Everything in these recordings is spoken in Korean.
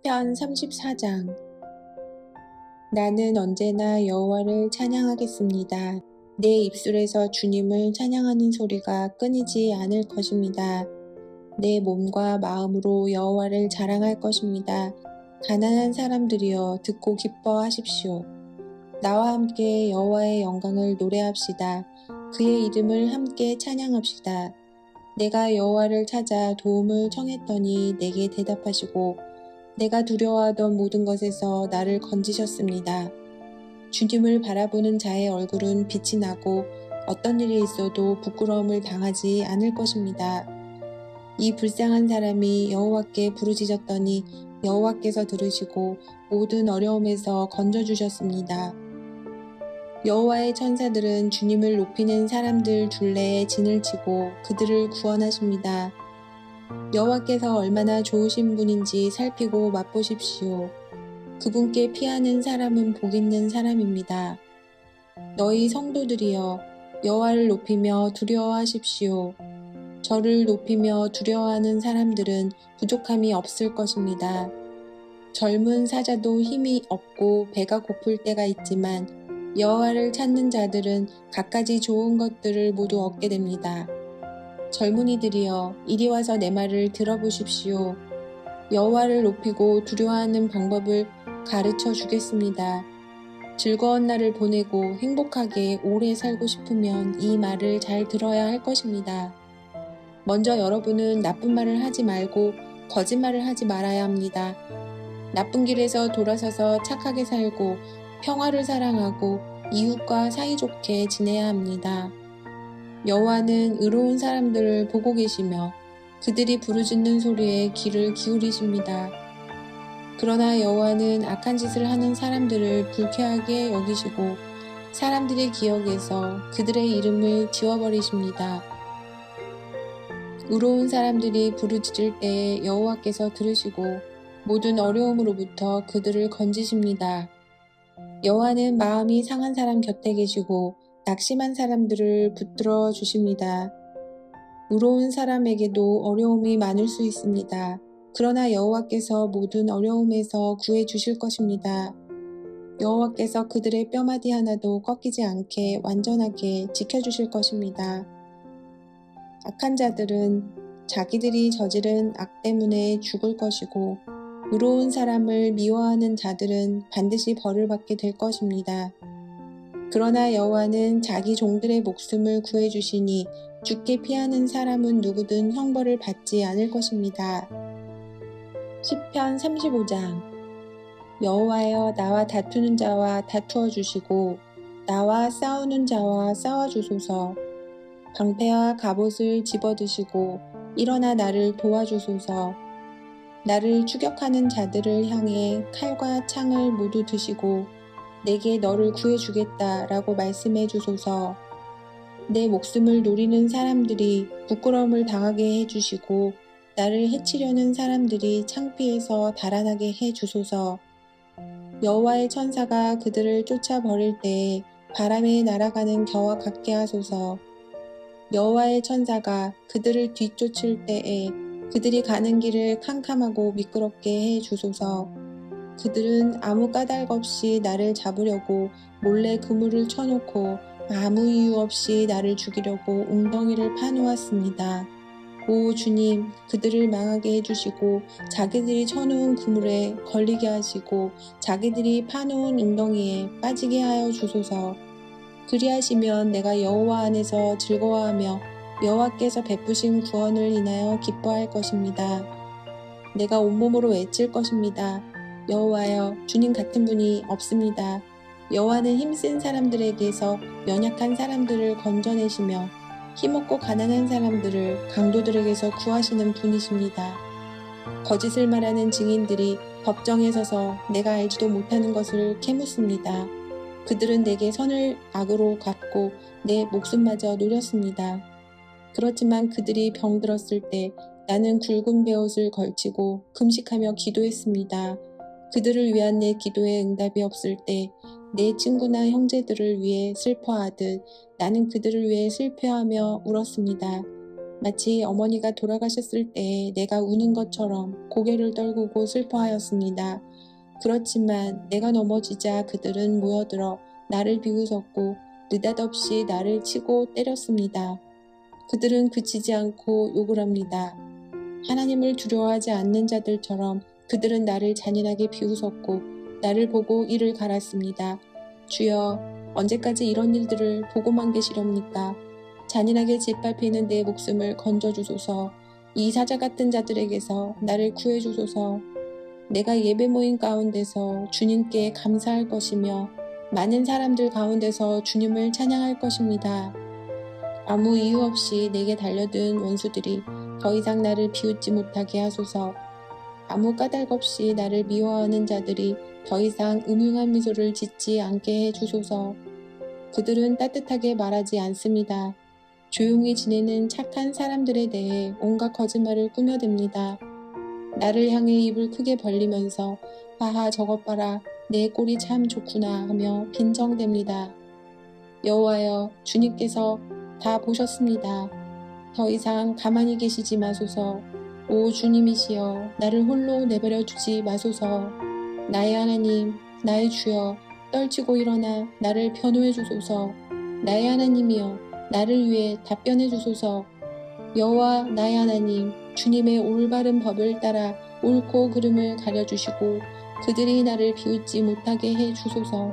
시편 34장. 나는 언제나 여호와를 찬양하겠습니다. 내 입술에서 주님을 찬양하는 소리가 끊이지 않을 것입니다. 내 몸과 마음으로 여호와를 자랑할 것입니다. 가난한 사람들이여 듣고 기뻐하십시오. 나와 함께 여호와의 영광을 노래합시다. 그의 이름을 함께 찬양합시다. 내가 여호와를 찾아 도움을 청했더니 내게 대답하시고 내가 두려워하던 모든 것에서 나를 건지셨습니다. 주님을 바라보는 자의 얼굴은 빛이 나고 어떤 일이 있어도 부끄러움을 당하지 않을 것입니다. 이 불쌍한 사람이 여호와께 부르짖었더니 여호와께서 들으시고 모든 어려움에서 건져주셨습니다. 여호와의 천사들은 주님을 높이는 사람들 둘레에 진을 치고 그들을 구원하십니다. 여호와께서 얼마나 좋으신 분인지 살피고 맛보십시오. 그분께 피하는 사람은 복 있는 사람입니다. 너희 성도들이여 여호와를 높이며 두려워하십시오. 저를 높이며 두려워하는 사람들은 부족함이 없을 것입니다. 젊은 사자도 힘이 없고 배가 고플 때가 있지만 여호와를 찾는 자들은 갖가지 좋은 것들을 모두 얻게 됩니다. 젊은이들이여 이리 와서 내 말을 들어보십시오. 여호와를 높이고 두려워하는 방법을 가르쳐 주겠습니다. 즐거운 날을 보내고 행복하게 오래 살고 싶으면 이 말을 잘 들어야 할 것입니다. 먼저 여러분은 나쁜 말을 하지 말고 거짓말을 하지 말아야 합니다. 나쁜 길에서 돌아서서 착하게 살고 평화를 사랑하고 이웃과 사이좋게 지내야 합니다. 여호와는 의로운 사람들을 보고 계시며 그들이 부르짖는 소리에 귀를 기울이십니다. 그러나 여호와는 악한 짓을 하는 사람들을 불쾌하게 여기시고 사람들의 기억에서 그들의 이름을 지워버리십니다. 의로운 사람들이 부르짖을 때에 여호와께서 들으시고 모든 어려움으로부터 그들을 건지십니다. 여호와는 마음이 상한 사람 곁에 계시고 낙심한 사람들을 붙들어 주십니다. 의로운 사람에게도 어려움이 많을 수 있습니다. 그러나 여호와께서 모든 어려움에서 구해 주실 것입니다. 여호와께서 그들의 뼈마디 하나도 꺾이지 않게 완전하게 지켜주실 것입니다. 악한 자들은 자기들이 저지른 악 때문에 죽을 것이고 의로운 사람을 미워하는 자들은 반드시 벌을 받게 될 것입니다. 그러나 여호와는 자기 종들의 목숨을 구해주시니 죽게 피하는 사람은 누구든 형벌을 받지 않을 것입니다. 시편 35장. 여호와여 나와 다투는 자와 다투어 주시고 나와 싸우는 자와 싸워주소서. 방패와 갑옷을 집어드시고 일어나 나를 도와주소서. 나를 추격하는 자들을 향해 칼과 창을 모두 드시고 내게 너를 구해주겠다 라고 말씀해 주소서. 내 목숨을 노리는 사람들이 부끄러움을 당하게 해주시고 나를 해치려는 사람들이 창피해서 달아나게 해 주소서. 여호와의 천사가 그들을 쫓아버릴 때에 바람에 날아가는 겨와 같게 하소서. 여호와의 천사가 그들을 뒤쫓을 때에 그들이 가는 길을 캄캄하고 미끄럽게 해 주소서. 그들은 아무 까닭 없이 나를 잡으려고 몰래 그물을 쳐놓고 아무 이유 없이 나를 죽이려고 웅덩이를 파놓았습니다. 오 주님, 그들을 망하게 해주시고 자기들이 쳐놓은 그물에 걸리게 하시고 자기들이 파놓은 웅덩이에 빠지게 하여 주소서. 그리하시면 내가 여호와 안에서 즐거워하며 여호와께서 베푸신 구원을 인하여 기뻐할 것입니다. 내가 온몸으로 외칠 것입니다. 여호와여, 주님 같은 분이 없습니다. 여호와는 힘센 사람들에게서 연약한 사람들을 건져내시며 힘없고 가난한 사람들을 강도들에게서 구하시는 분이십니다. 거짓을 말하는 증인들이 법정에 서서 내가 알지도 못하는 것을 캐묻습니다. 그들은 내게 선을 악으로 갚고 내 목숨마저 노렸습니다. 그렇지만 그들이 병들었을 때 나는 굵은 베옷을 걸치고 금식하며 기도했습니다. 그들을 위한 내 기도에 응답이 없을 때 내 친구나 형제들을 위해 슬퍼하듯 나는 그들을 위해 슬퍼하며 울었습니다. 마치 어머니가 돌아가셨을 때 내가 우는 것처럼 고개를 떨구고 슬퍼하였습니다. 그렇지만 내가 넘어지자 그들은 모여들어 나를 비웃었고 느닷없이 나를 치고 때렸습니다. 그들은 그치지 않고 욕을 합니다. 하나님을 두려워하지 않는 자들처럼 그들은 나를 잔인하게 비웃었고 나를 보고 이를 갈았습니다. 주여, 언제까지 이런 일들을 보고만 계시렵니까? 잔인하게 짓밟히는 내 목숨을 건져주소서. 이 사자 같은 자들에게서 나를 구해주소서. 내가 예배 모임 가운데서 주님께 감사할 것이며 많은 사람들 가운데서 주님을 찬양할 것입니다. 아무 이유 없이 내게 달려든 원수들이 더 이상 나를 비웃지 못하게 하소서. 아무 까닭 없이 나를 미워하는 자들이 더 이상 음흉한 미소를 짓지 않게 해주소서. 그들은 따뜻하게 말하지 않습니다. 조용히 지내는 착한 사람들에 대해 온갖 거짓말을 꾸며댑니다. 나를 향해 입을 크게 벌리면서 하하 저것 봐라 내 꼴이 참 좋구나 하며 빈정댑니다. 여호와여, 주님께서 다 보셨습니다. 더 이상 가만히 계시지 마소서. 오 주님이시여, 나를 홀로 내버려 두지 마소서. 나의 하나님, 나의 주여, 떨치고 일어나 나를 변호해 주소서. 나의 하나님이여, 나를 위해 답변해 주소서. 여호와 나의 하나님, 주님의 올바른 법을 따라 옳고 그름을 가려주시고 그들이 나를 비웃지 못하게 해 주소서.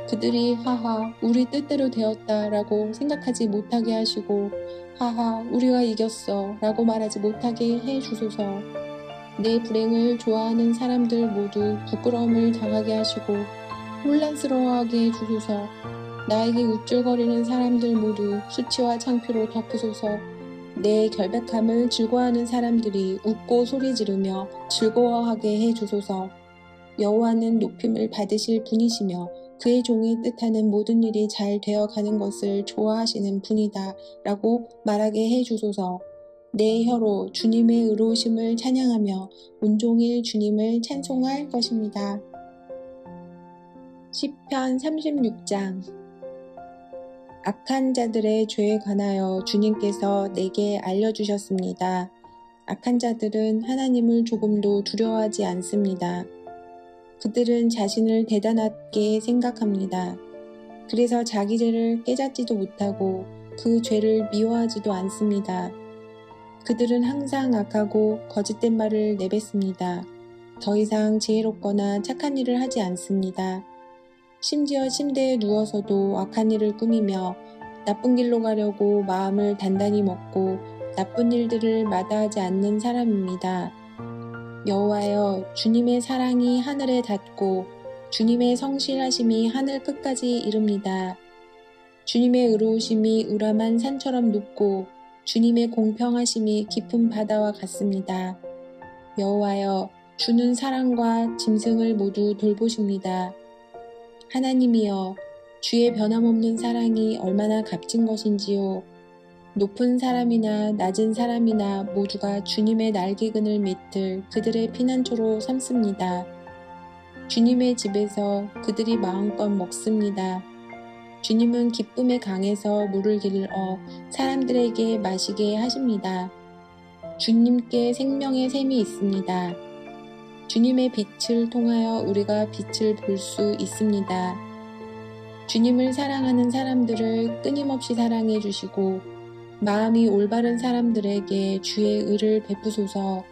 그들이 하하 우리 뜻대로 되었다 라고 생각하지 못하게 하시고 하하 우리가 이겼어 라고 말하지 못하게 해 주소서. 내 불행을 좋아하는 사람들 모두 부끄러움을 당하게 하시고 혼란스러워하게 해 주소서. 나에게 우쭐거리는 사람들 모두 수치와 창피로 덮으소서. 내 결백함을 즐거워하는 사람들이 웃고 소리 지르며 즐거워하게 해 주소서. 여호와는 높임을 받으실 분이시며 그의 종이 뜻하는 모든 일이 잘 되어가는 것을 좋아하시는 분이다 라고 말하게 해 주소서. 내 혀로 주님의 의로우심을 찬양하며 온종일 주님을 찬송할 것입니다. 시편 36장. 악한 자들의 죄에 관하여 주님께서 내게 알려주셨습니다. 악한 자들은 하나님을 조금도 두려워하지 않습니다. 그들은 자신을 대단하게 생각합니다. 그래서 자기 죄를 깨닫지도 못하고 그 죄를 미워하지도 않습니다. 그들은 항상 악하고 거짓된 말을 내뱉습니다. 더 이상 지혜롭거나 착한 일을 하지 않습니다. 심지어 침대에 누워서도 악한 일을 꾸미며 나쁜 길로 가려고 마음을 단단히 먹고 나쁜 일들을 마다하지 않는 사람입니다. 여호와여, 주님의 사랑이 하늘에 닿고 주님의 성실하심이 하늘 끝까지 이릅니다. 주님의 의로우심이 우람한 산처럼 높고 주님의 공평하심이 깊은 바다와 같습니다. 여호와여, 주는 사랑과 짐승을 모두 돌보십니다. 하나님이여, 주의 변함없는 사랑이 얼마나 값진 것인지요. 높은 사람이나 낮은 사람이나 모두가 주님의 날개근을 밑을 그들의 피난처로 삼습니다. 주님의 집에서 그들이 마음껏 먹습니다. 주님은 기쁨의 강에서 물을 길어 사람들에게 마시게 하십니다. 주님께 생명의 샘이 있습니다. 주님의 빛을 통하여 우리가 빛을 볼 수 있습니다. 주님을 사랑하는 사람들을 끊임없이 사랑해 주시고 마음이 올바른 사람들에게 주의 의를 베푸소서.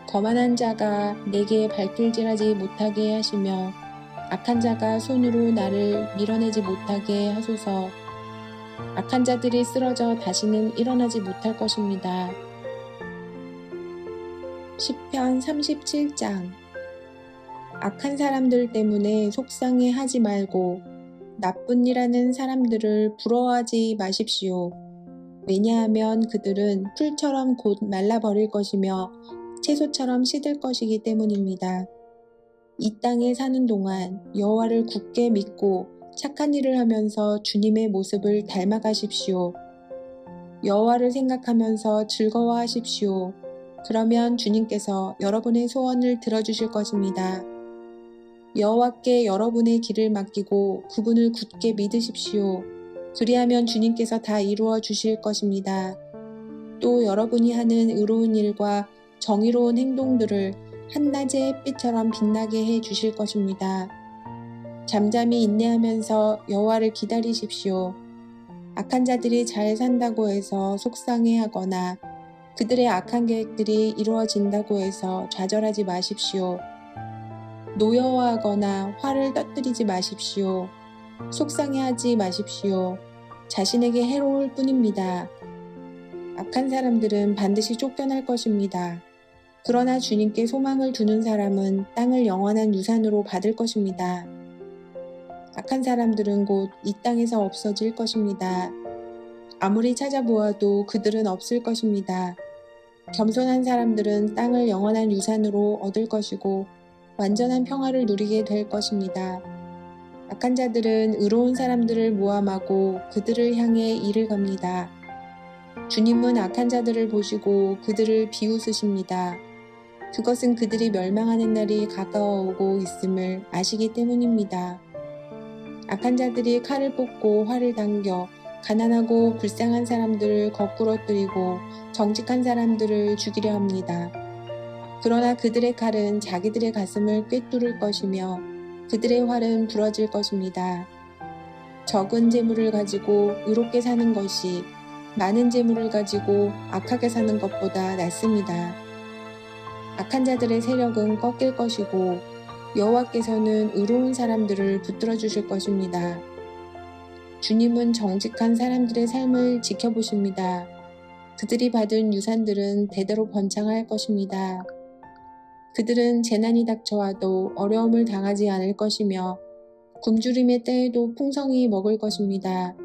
거만한 자가 내게 발길질하지 못하게 하시며 악한 자가 손으로 나를 밀어내지 못하게 하소서. 악한 자들이 쓰러져 다시는 일어나지 못할 것입니다. 시편 37장. 악한 사람들 때문에 속상해 하지 말고 나쁜 일 하는 사람들을 부러워하지 마십시오. 왜냐하면 그들은 풀처럼 곧 말라버릴 것이며 채소처럼 시들 것이기 때문입니다. 이 땅에 사는 동안 여호와를 굳게 믿고 착한 일을 하면서 주님의 모습을 닮아가십시오. 여호와를 생각하면서 즐거워하십시오. 그러면 주님께서 여러분의 소원을 들어주실 것입니다. 여호와께 여러분의 길을 맡기고 그분을 굳게 믿으십시오. 그리하면 주님께서 다 이루어 주실 것입니다. 또 여러분이 하는 의로운 일과 정의로운 행동들을 한낮의 햇빛처럼 빛나게 해 주실 것입니다. 잠잠히 인내하면서 여호와를 기다리십시오. 악한 자들이 잘 산다고 해서 속상해하거나 그들의 악한 계획들이 이루어진다고 해서 좌절하지 마십시오. 노여워하거나 화를 떠뜨리지 마십시오. 속상해하지 마십시오. 자신에게 해로울 뿐입니다. 악한 사람들은 반드시 쫓겨날 것입니다. 그러나 주님께 소망을 두는 사람은 땅을 영원한 유산으로 받을 것입니다. 악한 사람들은 곧 이 땅에서 없어질 것입니다. 아무리 찾아보아도 그들은 없을 것입니다. 겸손한 사람들은 땅을 영원한 유산으로 얻을 것이고 완전한 평화를 누리게 될 것입니다. 악한 자들은 의로운 사람들을 모함하고 그들을 향해 이를 갑니다. 주님은 악한 자들을 보시고 그들을 비웃으십니다. 그것은 그들이 멸망하는 날이 가까워오고 있음을 아시기 때문입니다. 악한 자들이 칼을 뽑고 활을 당겨 가난하고 불쌍한 사람들을 거꾸러뜨리고 정직한 사람들을 죽이려 합니다. 그러나 그들의 칼은 자기들의 가슴을 꿰뚫을 것이며 그들의 활은 부러질 것입니다. 적은 재물을 가지고 의롭게 사는 것이 많은 재물을 가지고 악하게 사는 것보다 낫습니다. 악한 자들의 세력은 꺾일 것이고 여호와께서는 의로운 사람들을 붙들어 주실 것입니다. 주님은 정직한 사람들의 삶을 지켜보십니다. 그들이 받은 유산들은 대대로 번창할 것입니다. 그들은 재난이 닥쳐와도 어려움을 당하지 않을 것이며 굶주림의 때에도 풍성히 먹을 것입니다.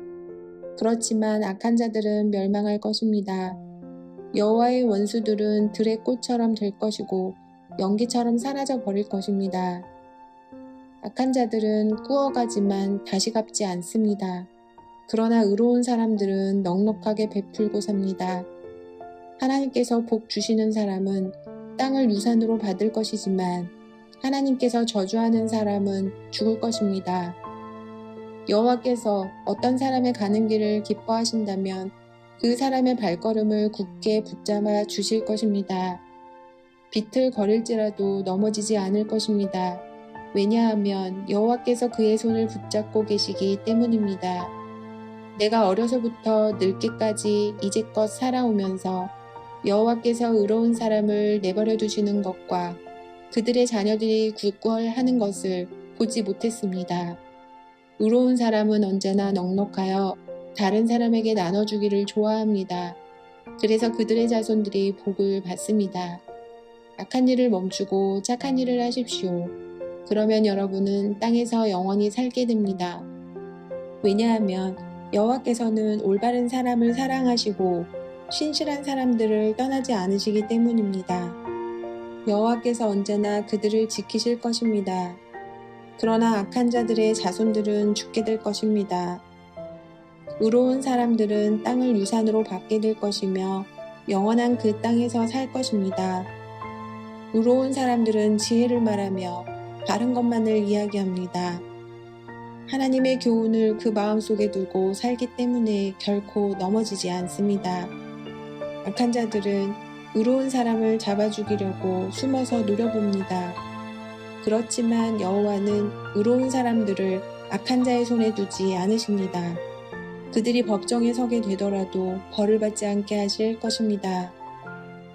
그렇지만 악한 자들은 멸망할 것입니다. 여호와의 원수들은 들의 꽃처럼 될 것이고 연기처럼 사라져 버릴 것입니다. 악한 자들은 꾸어가지만 다시 갚지 않습니다. 그러나 의로운 사람들은 넉넉하게 베풀고 삽니다. 하나님께서 복 주시는 사람은 땅을 유산으로 받을 것이지만 하나님께서 저주하는 사람은 죽을 것입니다. 여호와께서 어떤 사람의 가는 길을 기뻐하신다면 그 사람의 발걸음을 굳게 붙잡아 주실 것입니다. 비틀거릴지라도 넘어지지 않을 것입니다. 왜냐하면 여호와께서 그의 손을 붙잡고 계시기 때문입니다. 내가 어려서부터 늙기까지 이제껏 살아오면서 여호와께서 의로운 사람을 내버려 두시는 것과 그들의 자녀들이 굳건하는 것을 보지 못했습니다. 의로운 사람은 언제나 넉넉하여 다른 사람에게 나눠주기를 좋아합니다. 그래서 그들의 자손들이 복을 받습니다. 악한 일을 멈추고 착한 일을 하십시오. 그러면 여러분은 땅에서 영원히 살게 됩니다. 왜냐하면 여호와께서는 올바른 사람을 사랑하시고 신실한 사람들을 떠나지 않으시기 때문입니다. 여호와께서 언제나 그들을 지키실 것입니다. 그러나 악한 자들의 자손들은 죽게 될 것입니다. 의로운 사람들은 땅을 유산으로 받게 될 것이며 영원한 그 땅에서 살 것입니다. 의로운 사람들은 지혜를 말하며 바른 것만을 이야기합니다. 하나님의 교훈을 그 마음속에 두고 살기 때문에 결코 넘어지지 않습니다. 악한 자들은 의로운 사람을 잡아 죽이려고 숨어서 노려봅니다. 그렇지만 여호와는 의로운 사람들을 악한 자의 손에 두지 않으십니다. 그들이 법정에 서게 되더라도 벌을 받지 않게 하실 것입니다.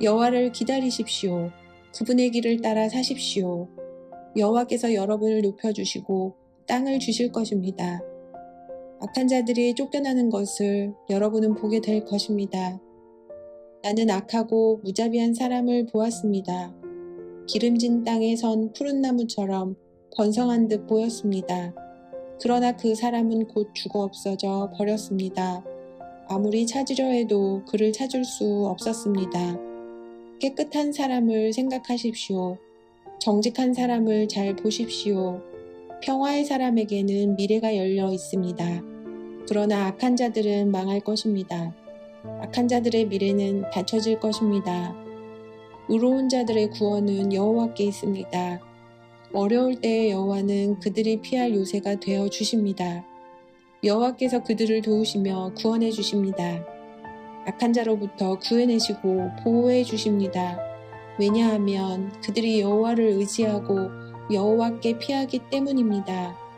여호와를 기다리십시오. 그분의 길을 따라 사십시오. 여호와께서 여러분을 높여주시고 땅을 주실 것입니다. 악한 자들이 쫓겨나는 것을 여러분은 보게 될 것입니다. 나는 악하고 무자비한 사람을 보았습니다. 기름진 땅에 선 푸른 나무처럼 번성한 듯 보였습니다. 그러나 그 사람은 곧 죽어 없어져 버렸습니다. 아무리 찾으려 해도 그를 찾을 수 없었습니다. 깨끗한 사람을 생각하십시오. 정직한 사람을 잘 보십시오. 평화의 사람에게는 미래가 열려 있습니다. 그러나 악한 자들은 망할 것입니다. 악한 자들의 미래는 닫혀질 것입니다. 의로운 자들의 구원은 여호와께 있습니다. 어려울 때에 여호와는 그들이 피할 요새가 되어 주십니다. 여호와께서 그들을 도우시며 구원해 주십니다. 악한 자로부터 구해내시고 보호해 주십니다. 왜냐하면 그들이 여호와를 의지하고 여호와께 피하기 때문입니다.